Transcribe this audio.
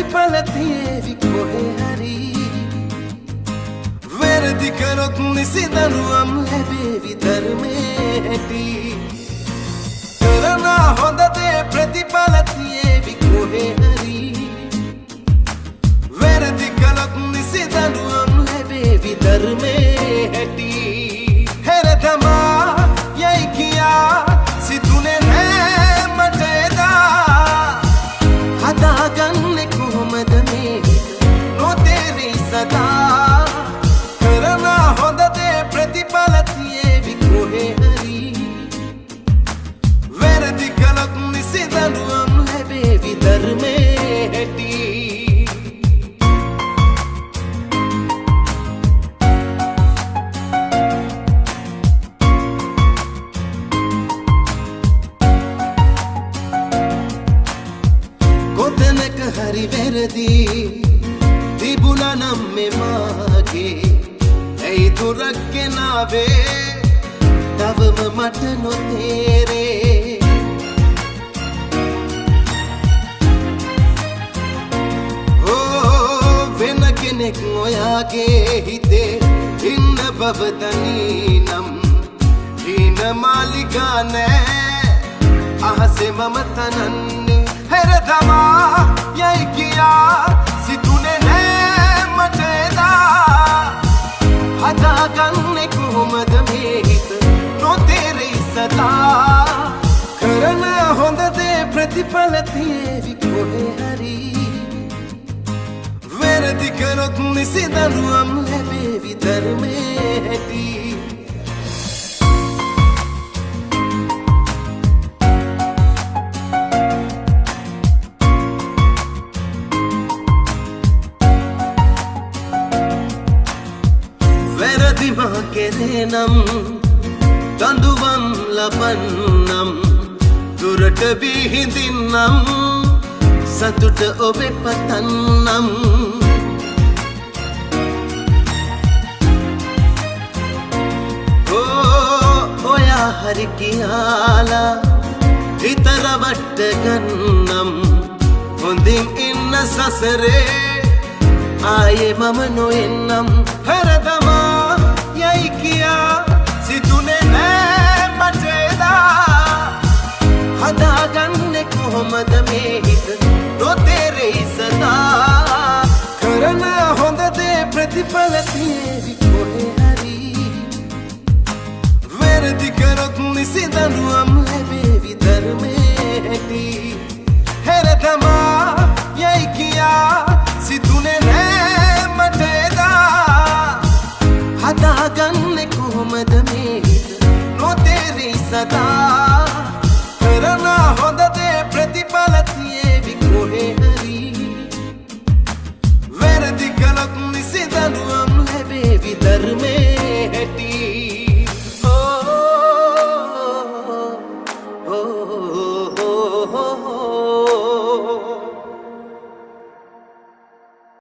ප්‍රතිඵල තියේවි කොහේ හරි වැරදි කරොත් නිසි දනුවම් ලැබේවි ධර්මයේ හැටි කරන හොඳ දේ ප්‍රතිඵල තියේවි කොහේ හරි වැරදි කළොත් නිසි දනුවම් ලැබේවි ධර්මයේ හැටි හැරදමා යයි කියා සිතුනේ නෑ මට එදා හදාගන්නේ කොහොමද මේ නොතේරෙයි සදා කරන හොඳ දේ ප්‍රතිඵල තියේවි කොහේ හරි වැරදි කළොත් නිසි දඬුවම් ලැබේවි ධර්මයේ හැටි කොතැනක හරි වැරදි තිබුණා නම් මේ මාගේ ඇයි දුරක් ගෙනාවේ තවම මට නොතේරේ වෙන කෙනෙක් ඔයාගේ හිතේ ඉන්න බව දනීනම් හීන මාලිගා නෑ අහසේ මම තනන්නේ හැරදමා යයි කියා සිතුනේ නෑ මට එදා හදාගන්නේ කොහොමද මේ හිත නොතේරෙයි සදා කරන හොඳ දේ ප්‍රතිඵල තියේවි කොහේ හරි වැරදි කරොත් නිසි දඬුවම් ලැබේවි ධර්මයේ හැටි වැරදි මා කෙරේ නම් දඬුවම් ලබන්නම් දුරට විහිඳින්නම් සතුට ඔබේ පතන්නම් ඔයා හරි කියලා හිත රවට්ට ගන්නම් හොඳින් ඉන්න සසරේ ආයේ මම නොඑන්නම් හැරදමා යයි කියා සිතුනේ නෑ මට එදා හදාගන්නේ කොහොමද මේ හිත නොතේරෙයි සදා කරන හොඳ දේ ප්‍රතිඵල තියේවි කොහේ හරි වැරදි කරොත් නිසි දඬුවම් ලැබේවි ධර්මයේ හැටි හැරදමා යයි කියා සිතුනේ නෑ මට එදා හදාගන්නේ කොහොමද මේ හිත නොතේරෙයි සදා